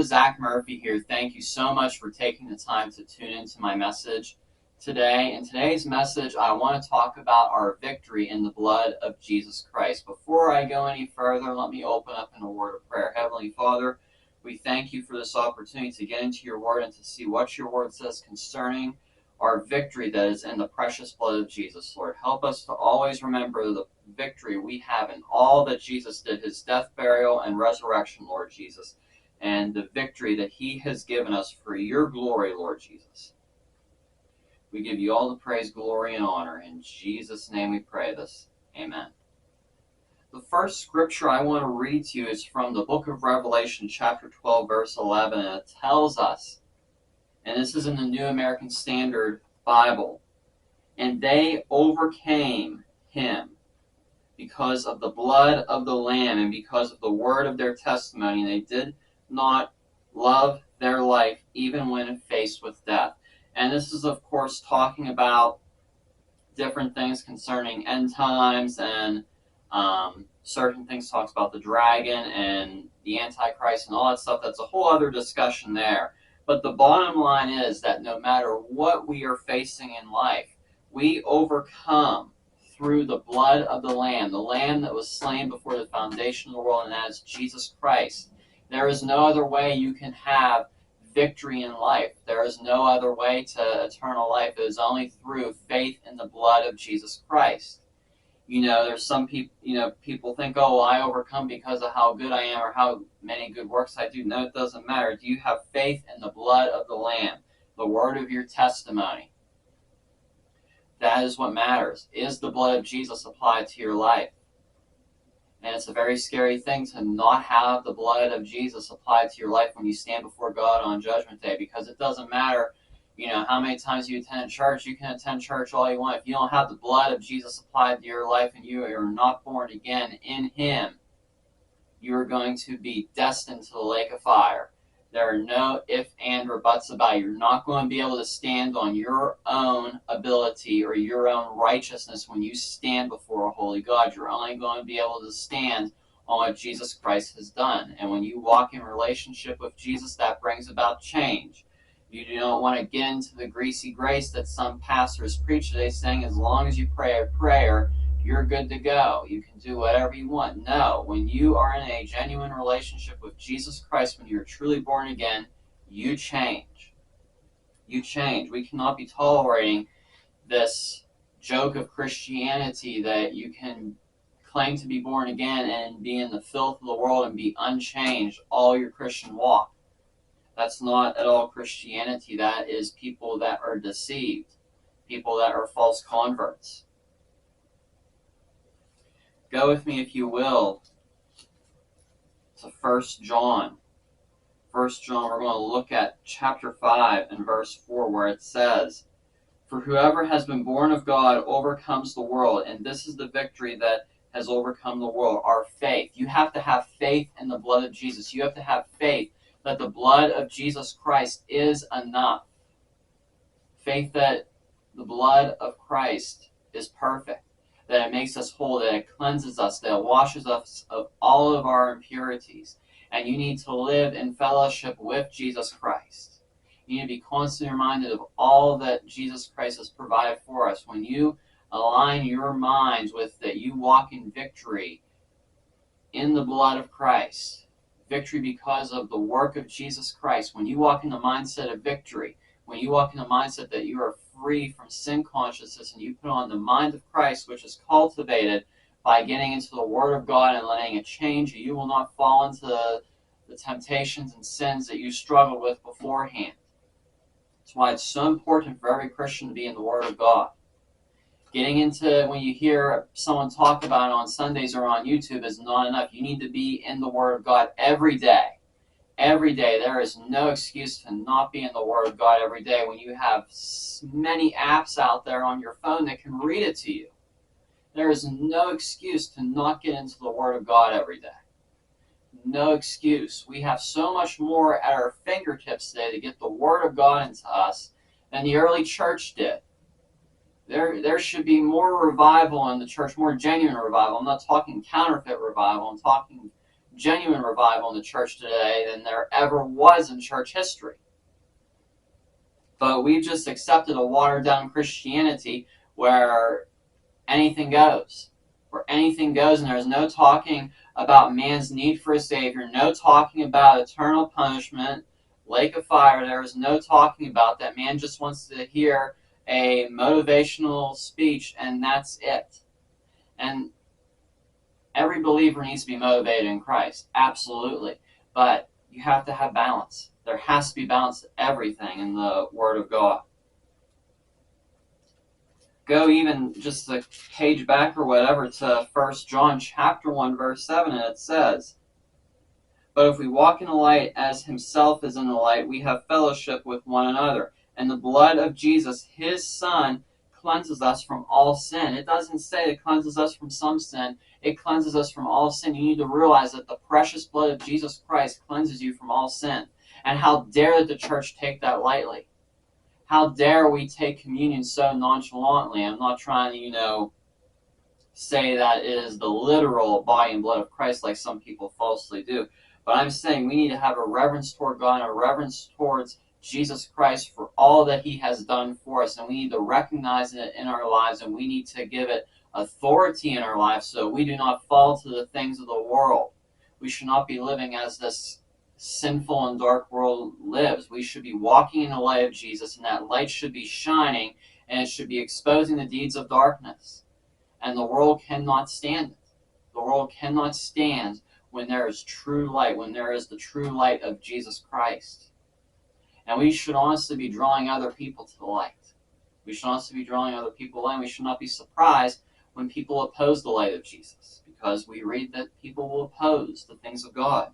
Zach Murphy here. Thank you so much for taking the time to tune into my message today. In today's message, I want to talk about our victory in the blood of Jesus Christ. Before I go any further, let me open up in a word of prayer. Heavenly Father, we thank you for this opportunity to get into your word and to see what your word says concerning our victory that is in the precious blood of Jesus. Lord, help us to always remember the victory we have in all that Jesus did, his death, burial, and resurrection, Lord Jesus, and the victory that he has given us for your glory, Lord Jesus. We give you all the praise, glory, and honor. In Jesus' name we pray this. Amen. The first scripture I want to read to you is from the book of Revelation, chapter 12, verse 11, and it tells us, and this is in the New American Standard Bible, and they overcame him because of the blood of the Lamb and because of the word of their testimony, and they did not love their life even when faced with death. And this is, of course, talking about different things concerning end times, and certain things talks about the dragon and the Antichrist and all that stuff. That's a whole other discussion there. But the bottom line is that no matter what we are facing in life, we overcome through the blood of the Lamb that was slain before the foundation of the world, and that is Jesus Christ. There is no other way you can have victory in life. There is no other way to eternal life. It is only through faith in the blood of Jesus Christ. There's some people, people think, oh, well, I overcome because of how good I am or how many good works I do. No, it doesn't matter. Do you have faith in the blood of the Lamb, the word of your testimony? That is what matters. Is the blood of Jesus applied to your life? And it's a very scary thing to not have the blood of Jesus applied to your life when you stand before God on Judgment Day, because it doesn't matter how many times you attend church. You can attend church all you want. If you don't have the blood of Jesus applied to your life and you are not born again in him, you are going to be destined to the lake of fire. There are no ifs, and, or buts about it. You're not going to be able to stand on your own ability or your own righteousness when you stand before a holy God. You're only going to be able to stand on what Jesus Christ has done. And when you walk in relationship with Jesus, that brings about change. You don't want to get into the greasy grace that some pastors preach today, saying as long as you pray a prayer, you're good to go. You can do whatever you want. No, when you are in a genuine relationship with Jesus Christ, when you're truly born again, you change. You change. We cannot be tolerating this joke of Christianity that you can claim to be born again and be in the filth of the world and be unchanged all your Christian walk. That's not at all Christianity. That is people that are deceived, people that are false converts. Go with me, if you will, to 1 John. 1 John, we're going to look at chapter 5 and verse 4, where it says, "For whoever has been born of God overcomes the world, and this is the victory that has overcome the world, our faith." You have to have faith in the blood of Jesus. You have to have faith that the blood of Jesus Christ is enough. Faith that the blood of Christ is perfect, that it makes us whole, that it cleanses us, that it washes us of all of our impurities. And you need to live in fellowship with Jesus Christ. You need to be constantly reminded of all that Jesus Christ has provided for us. When you align your minds with that, you walk in victory in the blood of Christ. Victory because of the work of Jesus Christ. When you walk in the mindset of victory, when you walk in the mindset that you are free from sin consciousness and you put on the mind of Christ, which is cultivated by getting into the Word of God and letting it change you, you will not fall into the temptations and sins that you struggled with beforehand. That's why it's so important for every Christian to be in the Word of God. Getting into, when you hear someone talk about it on Sundays or on YouTube, is not enough. You need to be in the Word of God every day. Every day. There is no excuse to not be in the Word of God every day when you have many apps out there on your phone that can read it to you. There is no excuse to not get into the Word of God every day. No excuse. We have so much more at our fingertips today to get the Word of God into us than the early church did. There should be more revival in the church, more genuine revival. I'm not talking counterfeit revival. I'm talking genuine revival in the church today than there ever was in church history. But we've just accepted a watered-down Christianity where anything goes. Where anything goes, and there's no talking about man's need for a Savior, no talking about eternal punishment, lake of fire. There is no talking about that. Man just wants to hear a motivational speech, and that's it. And every believer needs to be motivated in Christ, absolutely. But you have to have balance. There has to be balance to everything in the Word of God. Go even just a page back or whatever to 1 John chapter 1, verse 7, and it says, "But if we walk in the light as himself is in the light, we have fellowship with one another. And the blood of Jesus, his Son, cleanses us from all sin." It doesn't say it cleanses us from some sin. It cleanses us from all sin. You need to realize that the precious blood of Jesus Christ cleanses you from all sin. And how dare the church take that lightly? How dare we take communion so nonchalantly? I'm not trying to, say that it is the literal body and blood of Christ like some people falsely do. But I'm saying we need to have a reverence toward God and a reverence towards Jesus Christ for all that he has done for us. And we need to recognize it in our lives, and we need to give it authority in our lives so we do not fall to the things of the world. We should not be living as this sinful and dark world lives. We should be walking in the light of Jesus, and that light should be shining, and it should be exposing the deeds of darkness. And the world cannot stand it. The world cannot stand when there is true light, when there is the true light of Jesus Christ. And we should honestly be drawing other people to the light. We should honestly be drawing other people to the light. We should not be surprised when people oppose the light of Jesus, because we read that people will oppose the things of God.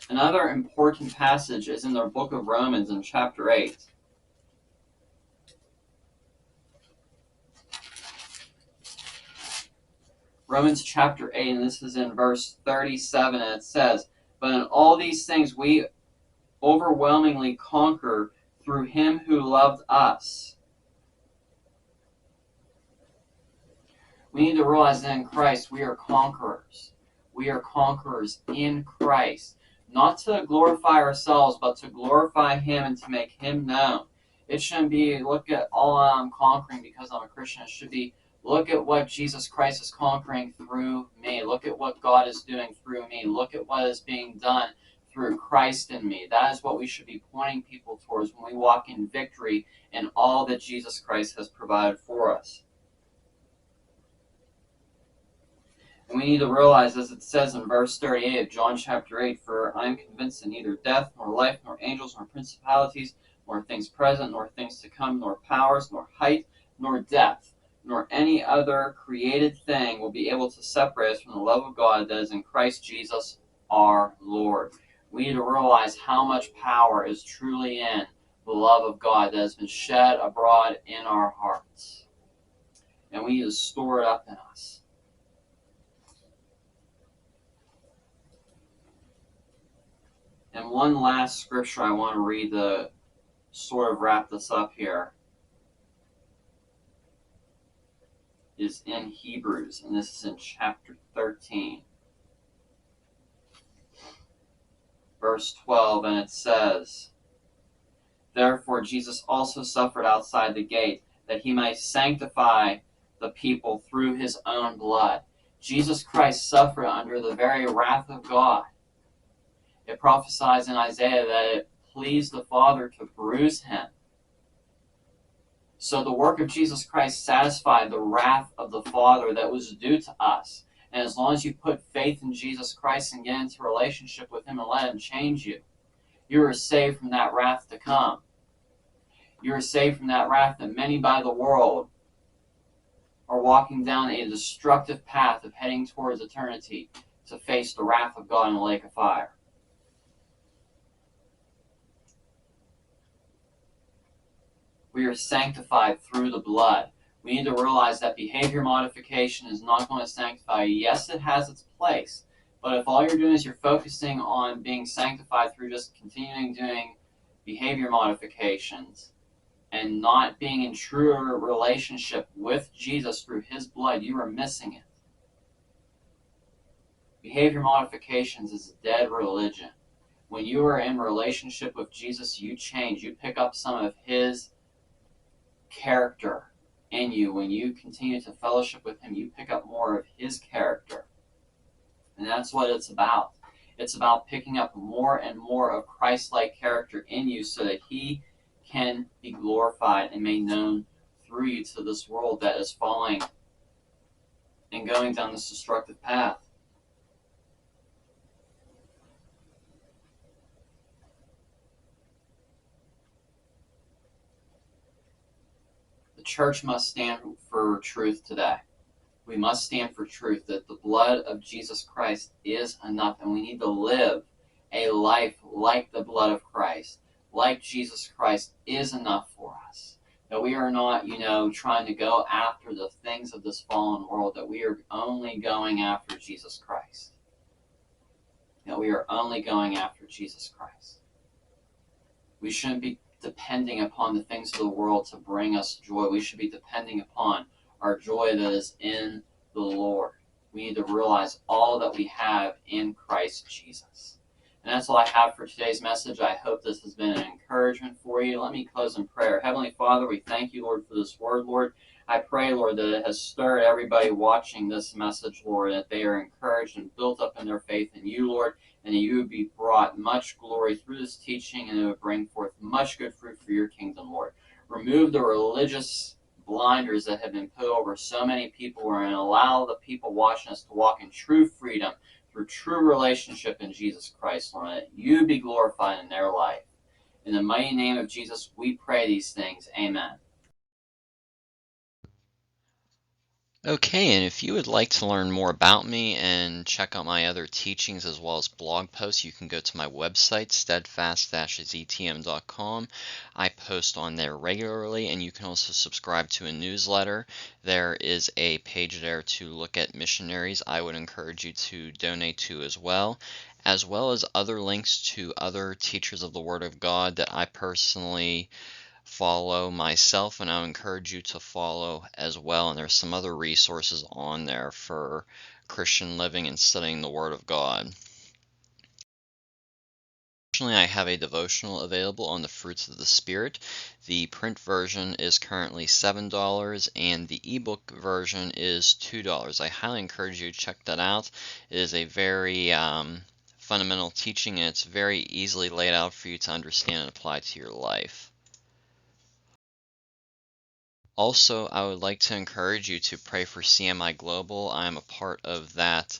Another important passage is in the book of Romans in chapter 8. Romans chapter 8, and this is in verse 37, and it says, "But in all these things we overwhelmingly conquer through him who loved us." We need to realize that in Christ we are conquerors. We are conquerors in Christ. Not to glorify ourselves, but to glorify him and to make him known. It shouldn't be, look at all I'm conquering because I'm a Christian. It should be, look at what Jesus Christ is conquering through me. Look at what God is doing through me. Look at what is being done through Christ in me. That is what we should be pointing people towards when we walk in victory in all that Jesus Christ has provided for us. And we need to realize, as it says in verse 38 of John chapter 8, "For I am convinced that neither death, nor life, nor angels, nor principalities, nor things present, nor things to come, nor powers, nor height, nor depth, nor any other created thing will be able to separate us from the love of God that is in Christ Jesus our Lord." We need to realize how much power is truly in the love of God that has been shed abroad in our hearts. And we need to store it up in us. And one last scripture I want to read to sort of wrap this up here is in Hebrews, and this is in chapter 13, verse 12, and it says, "Therefore Jesus also suffered outside the gate, that he might sanctify the people through his own blood." Jesus Christ suffered under the very wrath of God. It prophesies in Isaiah that it pleased the Father to bruise him. So the work of Jesus Christ satisfied the wrath of the Father that was due to us. And as long as you put faith in Jesus Christ and get into a relationship with him and let him change you, you are saved from that wrath to come. You are saved from that wrath that many by the world are walking down a destructive path of heading towards eternity to face the wrath of God in the lake of fire. We are sanctified through the blood. We need to realize that behavior modification is not going to sanctify you. Yes, it has its place, but if all you're doing is you're focusing on being sanctified through just continuing doing behavior modifications, and not being in true relationship with Jesus through his blood, you are missing it. Behavior modifications is a dead religion. When you are in relationship with Jesus, you change. You pick up some of his character in you. When you continue to fellowship with him, you pick up more of his character. And that's what it's about. It's about picking up more and more of Christ-like character in you so that he can be glorified and made known through you to this world that is falling and going down this destructive path. The church must stand for truth today. We must stand for truth, that the blood of Jesus Christ is enough, and we need to live a life like the blood of Christ, like Jesus Christ is enough for us. That we are not, trying to go after the things of this fallen world, that we are only going after Jesus Christ. That we are only going after Jesus Christ. We shouldn't be depending upon the things of the world to bring us joy. We should be depending upon our joy that is in the Lord. We need to realize all that we have in Christ Jesus. And that's all I have for today's message. I hope this has been an encouragement for you. Let me close in prayer. Heavenly Father, we thank you, Lord, for this word, Lord. I pray, Lord, that it has stirred everybody watching this message, Lord, that they are encouraged and built up in their faith in you, Lord, and that you would be brought much glory through this teaching, and it would bring forth much good fruit for your kingdom, Lord. Remove the religious blinders that have been put over so many people, and allow the people watching us to walk in true freedom through true relationship in Jesus Christ, Lord, that you be glorified in their life. In the mighty name of Jesus, we pray these things. Amen. Okay, and if you would like to learn more about me and check out my other teachings as well as blog posts, you can go to my website, steadfast-ztm.com. I post on there regularly, and you can also subscribe to a newsletter. There is a page there to look at missionaries I would encourage you to donate to as well as other links to other teachers of the Word of God that I personally follow myself, and I encourage you to follow as well. And there's some other resources on there for Christian living and studying the Word of God. Additionally, I have a devotional available on the fruits of the Spirit. The print version is currently $7 and the ebook version is $2. I highly encourage you to check that out. It is a very fundamental teaching, and it's very easily laid out for you to understand and apply to your life. Also, I would like to encourage you to pray for CMI Global. I'm a part of that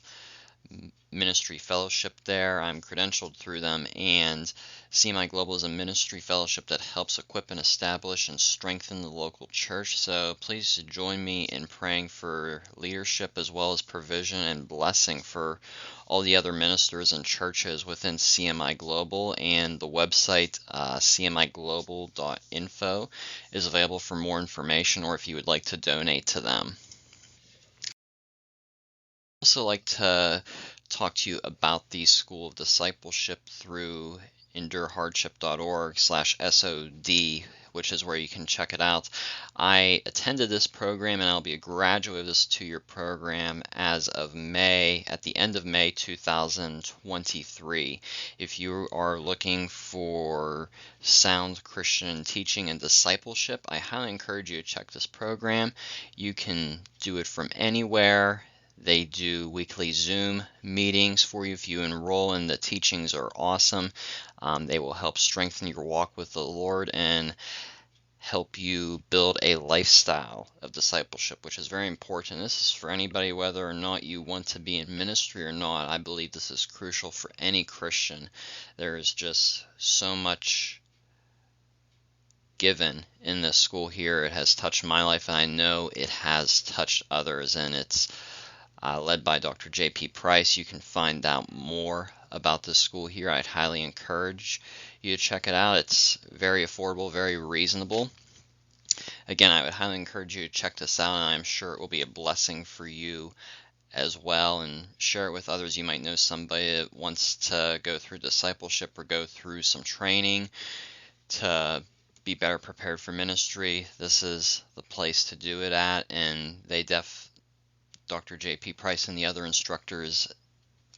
ministry fellowship there. I'm credentialed through them, and CMI Global is a ministry fellowship that helps equip and establish and strengthen the local church. So please join me in praying for leadership as well as provision and blessing for all the other ministers and churches within CMI Global. And the website cmiglobal.info is available for more information, or if you would like to donate to them. I'd also like to talk to you about the School of Discipleship through endurehardship.org/SOD, which is where you can check it out. I attended this program, and I'll be a graduate of this two-year program as of May, at the end of May 2023. If you are looking for sound Christian teaching and discipleship, I highly encourage you to check this program. You can do it from anywhere. They do weekly Zoom meetings for you if you enroll, and the teachings are awesome. They will help strengthen your walk with the Lord and help you build a lifestyle of discipleship, which is very important. This is for anybody, whether or not you want to be in ministry or not. I believe this is crucial for any Christian. There is just so much given in this school here. It has touched my life, and I know it has touched others, and it's led by Dr. J.P. Price. You can find out more about this school here. I'd highly encourage you to check it out. It's very affordable, very reasonable. Again, I would highly encourage you to check this out, and I'm sure it will be a blessing for you as well, and share it with others. You might know somebody that wants to go through discipleship or go through some training to be better prepared for ministry, this is the place to do it at. And Dr. J.P. Price and the other instructors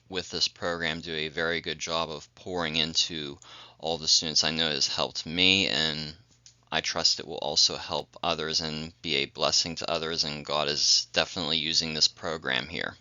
with this program do a very good job of pouring into all the students. I know it has helped me, and I trust it will also help others and be a blessing to others, and God is definitely using this program here.